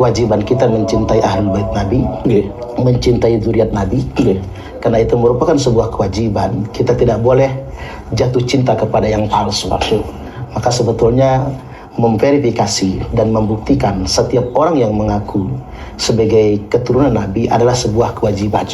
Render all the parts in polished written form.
kewajiban kita mencintai Ahlul Bait Nabi, mencintai zuriat Nabi. Karena itu merupakan sebuah kewajiban. Kita tidak boleh jatuh cinta kepada yang palsu. Maka sebetulnya memverifikasi dan membuktikan setiap orang yang mengaku sebagai keturunan Nabi adalah sebuah kewajiban.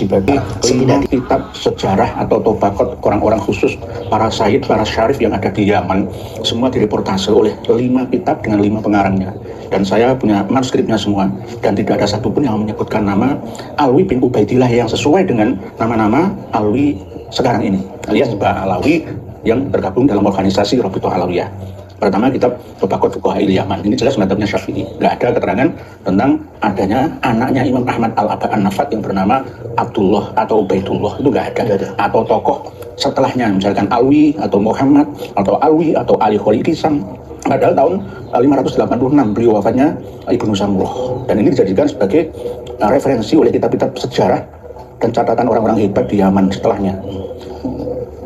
Lima kitab sejarah atau tobakot orang-orang khusus, para sayyid, para syarif yang ada di Yaman, semua direportase oleh 5 kitab dengan 5 pengarangnya. Dan saya punya manuskripnya semua, dan tidak ada satupun yang menyebutkan nama Alwi bin Ubaidillah yang sesuai dengan nama-nama Alwi sekarang ini, alias Ba'alawi yang tergabung dalam organisasi Rabithah Alawiyah. Pertama, kitab Tobakot Fuqaha'il Yaman, ini jelas madhabnya Syafi'i. Nggak ada keterangan tentang adanya anaknya Imam Ahmad Al-Aba An-Nafat yang bernama Abdullah atau Ubaidullah, itu nggak ada. Atau tokoh setelahnya, misalkan Alwi atau Muhammad atau Alwi atau Ali Kholi Kisam. Padahal tahun 586 beliau wafatnya Ibnu Samurah, dan ini dijadikan sebagai referensi oleh kitab-kitab sejarah dan catatan orang-orang hebat di Yaman setelahnya.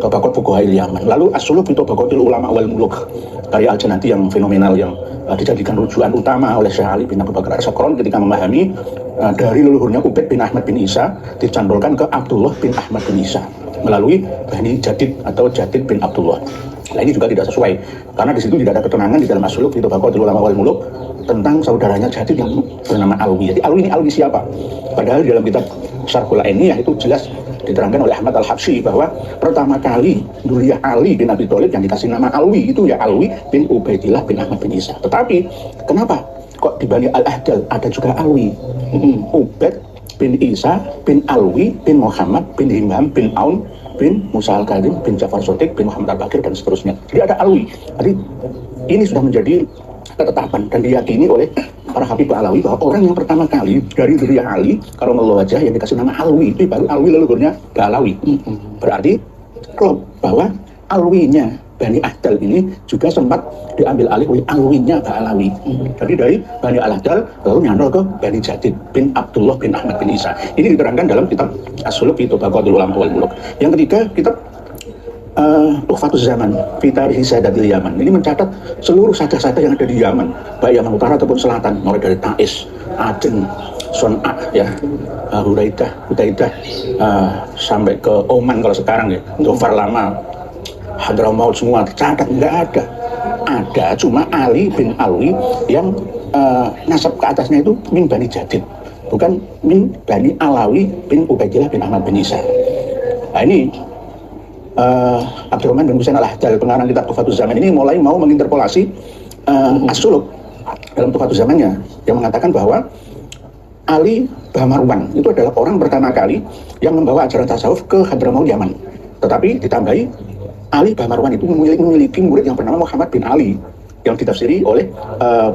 Tobakot Fuqaha'il Yaman. Lalu As-Suluk fi Tobakotil Ulama wal Muluk, karya Al-Janati yang fenomenal, yang dijadikan rujukan utama oleh Syekh Ali bin Abu Bakar As-Sakron ketika memahami dari leluhurnya Ubaid bin Ahmad bin Isa dicandolkan ke Abdullah bin Ahmad bin Isa melalui Bani Jadid atau Jadid bin Abdullah. Nah, ini juga tidak sesuai, karena di situ tidak ada keterangan di dalam As-Suluk fi Tobakotil Ulama wal Muluk tentang saudaranya Jadid yang bernama Alwi. Jadi Alwi ini Alwi siapa? Padahal di dalam kitab Syarhul Ainiyah itu jelas diterangkan oleh Ahmad Al-Habsyi bahwa pertama kali Dzurriyyah Ali bin Abi Thalib yang dikasih nama Alwi itu ya Alwi bin Ubaidillah bin Ahmad bin Isa. Tetapi kenapa kok di Bani Al-Ahdal ada juga Alwi? Ubaid bin Isa bin Alwi bin Muhammad bin Himam bin Aun bin Musa Al-Kadhim bin Ja'far Shadiq bin Muhammad Al-Bakir dan seterusnya. Jadi ada Alwi. Jadi ini sudah menjadi ketetapan dan diyakini oleh para Habib Alawi bahwa orang yang pertama kali dari Dzurriyyah Ali Karamallahu wajhah yang dikasih nama Alwi itu baru Alwi leluhurnya Ba'alawi. Berarti klop bahwa Alwinya Bani Ahdal ini juga sempat diambil alih oleh Alwinya Ba'alawi. Jadi dari Bani Al-Ahdal lalu nyandol ke Bani Jadid bin Abdullah bin Ahmad bin Isa. Ini diterangkan dalam kitab As-Suluk fi Tobaqotil Ulama wal Muluk. Yang ketiga, kitab Tuhfatuz Zaman fi Tarikh Sadatil Yaman. Ini mencatat seluruh sadah-sadah yang ada di Yaman, baik Yaman Utara ataupun Selatan, mulai dari Taiz, Aden, Son'a, ya, Hudaidah, sampai ke Oman kalau sekarang ya, Dhofar Lama, Hadramaut, semua tercatat, nggak ada. Ada cuma Ali bin Alwi yang nasab ke atasnya itu min Bani Jadid, bukan min Bani Alawi bin Ubaidillah bin Ahmad bin Isa. Nah ini Abdurrahman bin Husain Al-Ahdal, pengarang kitab Tuhfatuz Zaman ini mulai mau menginterpolasi As-Suluk dalam Tuhfatuz Zamannya, yang mengatakan bahwa Ali Bamarwan itu adalah orang pertama kali yang membawa ajaran tasawuf ke Hadramaut Yaman. Tetapi ditambahi Ali Bamarwan itu memiliki murid yang bernama Muhammad bin Ali, yang ditafsiri oleh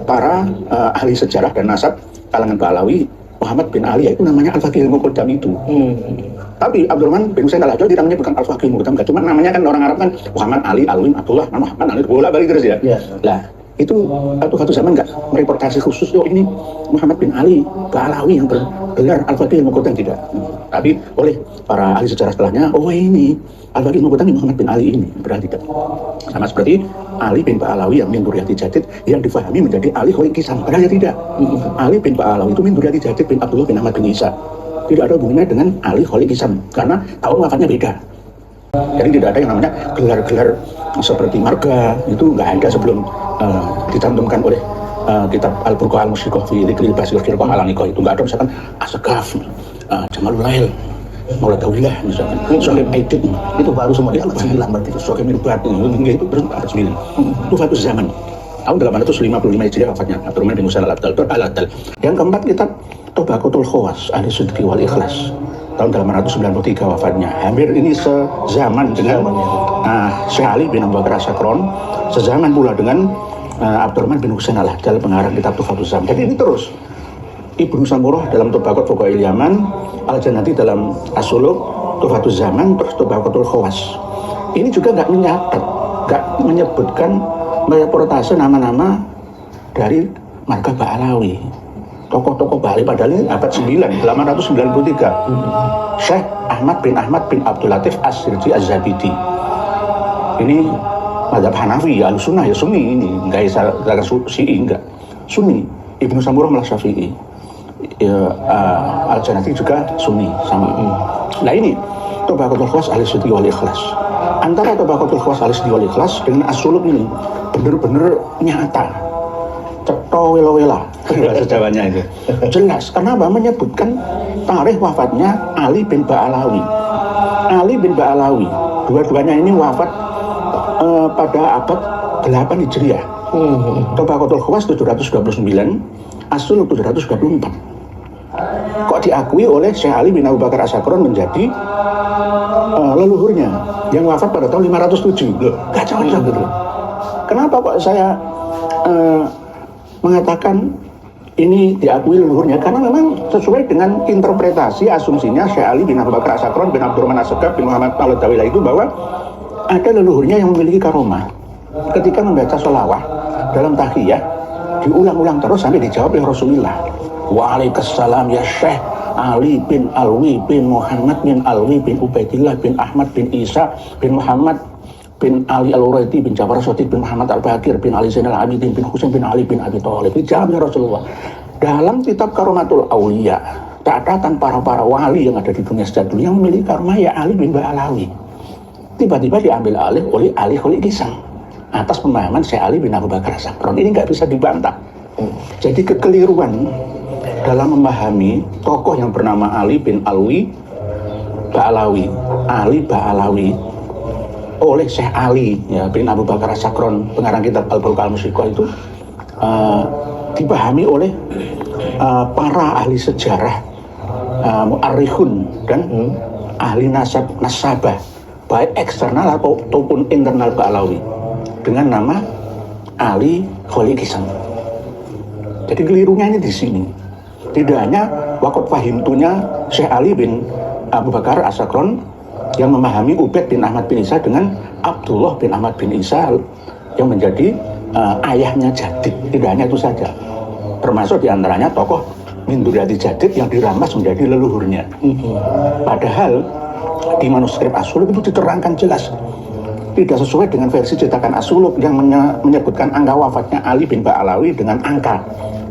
para ahli sejarah dan nasab kalangan Ba'alawi. Muhammad bin Ali itu namanya Al-Faqih Al-Muqaddam itu. Tapi Abdurrahman bin Husain Al-Ahdal namanya bukan Al-Faqih Al-Muqaddam, cuma namanya kan orang Arab kan Muhammad Ali, Alwin, Abdullah, Muhammad Ali, bolak-balik terus ya. Lah, itu Tuhfatuz Zaman enggak mereportasi khusus ini Muhammad bin Ali Ba'alawi yang bergelar Al-Faqih Al-Muqaddam, tidak. Tapi oleh para ahli sejarah setelahnya, oh ini Al-Faqih Al-Muqaddam Muhammad bin Ali ini, berarti tidak. Sama seperti Ali bin Ba'alawi yang min Dzurriyyati Jadid yang difahami menjadi Ali Kholi Kisam, padahal tidak. Ali bin Ba'alawi itu min Dzurriyyati Jadid bin Abdullah bin Ahmad bin Isa. Tidak ada hubungannya dengan Ali Kholi Kisam karena tahun wafatnya beda. Jadi tidak ada yang namanya gelar-gelar seperti marga, itu nggak ada sebelum dicantumkan oleh kitab Al-Burqah Al-Musyiqah fi Dzikril Basil Firqah Al-Aniqah. Itu nggak ada misalkan Asgaf, Jamalul Lail, Maulad Dawillah misalkan, Sohib Aidid, itu baru semua di abad 9 berarti. Sohib Mirbat itu baru abad 9. Tuhfatuz Zaman tahun 855 Hijriah wafatnya Abdurrahman bin Husain Al-Ahdal. Yang keempat, kitab Tobaqotul Khawas Ahli Sidqi wal Ikhlas tahun 893 wafatnya. Hampir ini sezaman dengan Syekh Ali bin Abu Bakar As-Sakron, sezaman pula dengan Abdurrahman bin Husain Al-Ahdal, pengarang kitab Tuhfatuz Zaman. Jadi ini terus Ibnu Samurah dalam Tobaqot Fuqaha'il Yaman, Al-Janati dalam As-Suluk, Tuhfatuz Zaman, terus Tobaqotul Khawas. Ini juga nggak menyatat, nggak menyebutkan mereportase nama-nama dari marga Ba'alawi, tokoh-tokoh Ba'alawi, padahal ini abad 9, 893. Syekh Ahmad bin Abdul Latif As-Sirji Az-Zabidi. Ini mazhab Hanafi, ya Sunnah, ya Sunni ini, enggak Syi'i, enggak. Sunni. Ibnu Samurah malah Syafi'i. Al-Janati juga Sunni sama. Nah ini Tabaqatul Khawas ahli sidqi wal ikhlas. Antara Tabaqatul Khawas ahli sidqi wal ikhlas dengan as-suluk ini benar-benar nyata, cetha wela-wela bahasa Jawanya itu. Jelas karena Mbak menyebutkan tarikh wafatnya Ali bin Ba'alawi. Ali bin Ba'alawi, dua-duanya ini wafat pada abad 8 Hijriah. Tabaqatul Khawas 729, As-Suluk 724. Kok diakui oleh Syekh Ali bin Abu Bakar As-Sakron menjadi leluhurnya yang wafat pada tahun 507. Loh, gak cocok gitu. Kenapa kok saya mengatakan ini diakui leluhurnya? Karena memang sesuai dengan interpretasi asumsinya Syekh Ali bin Abu Bakar As-Sakron bin Abdurrahman As-Segaf bin Muhammad Al-Dawilah itu bahwa ada leluhurnya yang memiliki karomah. Ketika membaca sholawah dalam tahiyah diulang-ulang terus sampai dijawab oleh Rasulullah. Waalaikumsalam ya Syekh Ali bin Alwi bin Muhammad bin Alwi bin Ubaidillah bin Ahmad bin Isa bin Muhammad bin Ali Al-Uraidi bin Ja'far As-Shadiq bin Muhammad Al-Bakir bin Ali Zainal Abidin bin Husain bin Ali bin Abi Thalib. Dijawab oleh Rasulullah. Dalam kitab Karomatul Auliya, catatan para wali yang ada di dunia sejak dulu yang memiliki karomah ya Ali bin Ba'alawi. Tiba-tiba diambil alih oleh Ali Khalid Kisang atas pemahaman Syekh Ali bin Abu Bakar As-Sakron. Ini nggak bisa dibantah. Jadi kekeliruan dalam memahami tokoh yang bernama Ali bin Alwi Ba'alawi, Ali Ba'alawi oleh Syekh Ali ya, bin Abu Bakar As-Sakron, pengarang kitab Al-Burqa Al-Musiqah itu dipahami oleh para ahli sejarah, mu'arrikhun dan ahli nasabah baik eksternal ataupun internal Ba'alawi dengan nama Ali Khalid Kisang. Jadi kelirunya ini di sini. Tidak hanya waqat fahimtunya Syekh Ali bin Abu Bakar As-Sakron yang memahami Ubaid bin Ahmad bin Isa dengan Abdullah bin Ahmad bin Isa yang menjadi ayahnya Jadid. Tidak hanya itu saja, termasuk diantaranya tokoh min dzurriyyati Jadid yang diramas menjadi leluhurnya. Padahal di manuskrip As-Suluk itu diterangkan jelas tidak sesuai dengan versi cetakan As-Suluk yang menyebutkan angka wafatnya Ali bin Ba'alawi dengan angka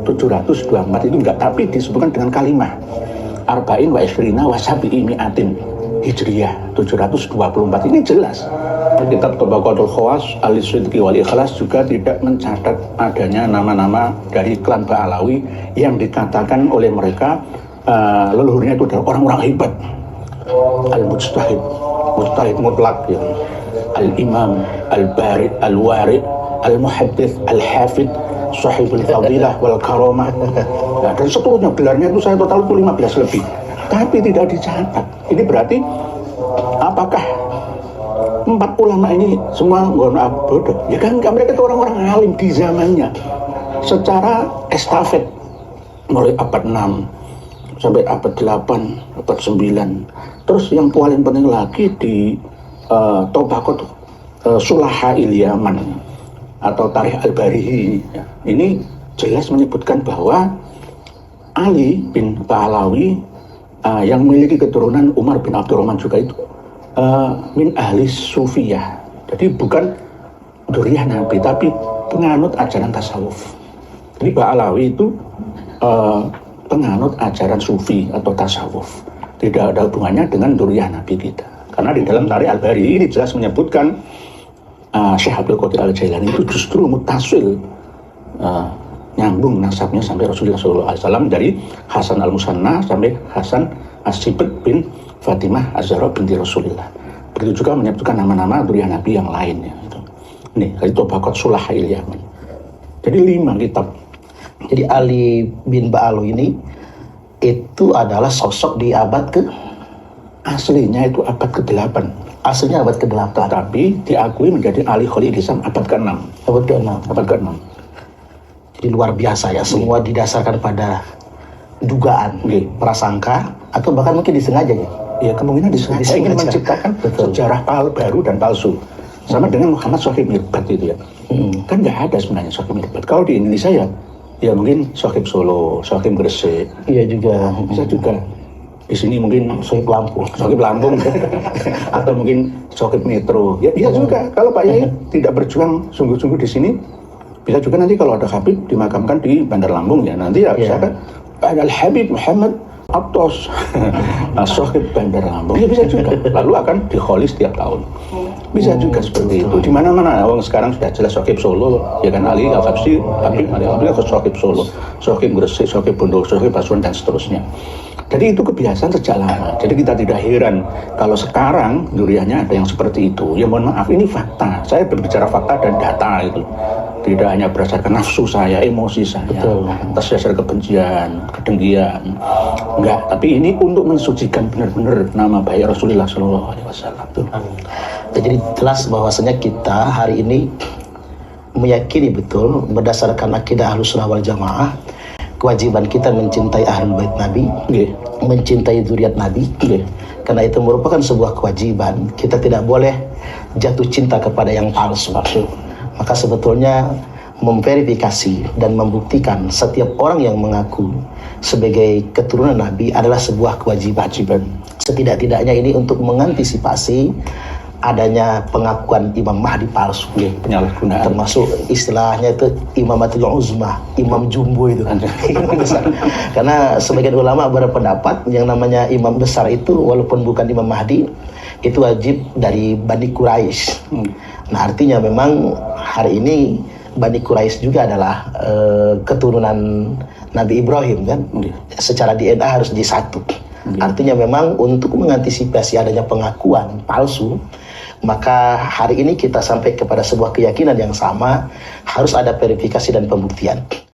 724 itu enggak, tapi disebutkan dengan kalimah arba'in wa ishrina wa sabi'i mi'atin Hijriyah 724. Ini jelas. Kitab Tabaqatul Khawas ahli sidqi wal ikhlas juga tidak mencatat adanya nama-nama dari klan Ba'alawi yang dikatakan oleh mereka leluhurnya itu adalah orang-orang hebat, al-mujtahid, mujtahid mutlak ya. Al-Imam, Al-Bari, Al-Wari, Al-Muhaddits, Al-Hafid, Sahibul Fadilah wal Karamah. Nah, dan seterusnya gelarnya itu saya total itu 15 lebih. Tapi tidak dicatat. Ini berarti apakah 4 ulama ini semua bodoh? Ya kan mereka itu orang-orang alim di zamannya. Secara estafet mulai abad 6 sampai abad 8, abad 9. Terus yang paling penting lagi di Tabaqat Sulaha il-Yaman atau Tarikh Al-Barihi ini jelas menyebutkan bahwa Ali bin Ba'alawi yang memiliki keturunan Umar bin Abdurrahman juga itu min ahli sufiyah. Jadi bukan dzurriyyah Nabi tapi penganut ajaran tasawuf. Jadi Ba'alawi itu penganut ajaran sufi atau tasawuf. Tidak ada hubungannya dengan dzurriyyah Nabi kita. Karena di dalam Tarikh Al-Bari ini jelas menyebutkan Syekh Abdul Qadir Al-Jailani itu justru mutasil nyambung nasabnya sampai Rasulullah SAW dari Hasan Al-Musanna sampai Hasan As-Sibit bin Fatimah Az-Zahra binti Rasulullah. Begitu juga menyebutkan nama-nama dzurriyyah Nabi yang lainnya. Ini dari Tabaqat Sulaha il-Yaman. Jadi 5 kitab. Jadi Ali bin Ba'alawi ini itu adalah sosok di abad ke aslinya itu abad ke-8. Aslinya abad ke-8. Tapi diakui menjadi Ali Khalid Kisang abad ke-6. Abad ke-6. Abad ke-6. Jadi luar biasa ya, semua didasarkan pada dugaan, prasangka, atau bahkan mungkin disengaja ya. Ya kemungkinan disengaja ingin menciptakan sejarah baru dan palsu. Sama dengan Muhammad Shahib Mirbat itu ya. Kan nggak ada sebenarnya Shahib Mirbat. Kalau di Indonesia ya mungkin Shahib Solo, Shahib Gresik. Iya juga. Bisa juga. Di sini mungkin Shahib Lampung, atau mungkin Shahib Metro. Ya bisa juga. Kalau Pak Yai tidak berjuang sungguh-sungguh di sini, bisa juga nanti kalau ada Habib dimakamkan di Bandar Lampung ya. Nanti ya bisa kan Al-Habib Muhammad Atos Sohib Bandar Lampung, ya bisa juga. Lalu akan dikholis setiap tahun. Bisa juga seperti itu. Di mana-mana. Orang sekarang sudah jelas Sohib Solo, ya kan, Ali Al-Habsyi, Habib Ali Al-Habsyi ke Sohib Solo, Sohib Gresik, Sohib Bondowoso, Sohib Pasuruan dan seterusnya. Jadi itu kebiasaan sejak lama. Jadi kita tidak heran kalau sekarang duriannya ada yang seperti itu. Ya mohon maaf, ini fakta. Saya berbicara fakta dan data itu. Tidak hanya berdasarkan nafsu saya, emosi saya, atas dasar kebencian, kedengkian. Enggak, tapi ini untuk mensucikan benar-benar nama baik Rasulullah SAW. Jadi jelas bahwasanya kita hari ini meyakini betul berdasarkan akidah Ahlussunnah wal Jamaah, kewajiban kita mencintai Ahlul Bait Nabi, mencintai zuriat Nabi. Karena itu merupakan sebuah kewajiban. Kita tidak boleh jatuh cinta kepada yang palsu. Maka sebetulnya memverifikasi dan membuktikan setiap orang yang mengaku sebagai keturunan Nabi adalah sebuah kewajiban. Setidak-tidaknya ini untuk mengantisipasi adanya pengakuan Imam Mahdi palsu, penyalahgunaan, termasuk istilahnya itu Imamatul Uzma, Imam Jumbo itu. Karena sebagian ulama berpendapat yang namanya imam besar itu walaupun bukan Imam Mahdi itu wajib dari Bani Quraisy. Nah artinya memang hari ini Bani Quraisy juga adalah keturunan Nabi Ibrahim kan. Secara DNA harus disatu. Artinya memang untuk mengantisipasi adanya pengakuan palsu, maka hari ini kita sampai kepada sebuah keyakinan yang sama, harus ada verifikasi dan pembuktian.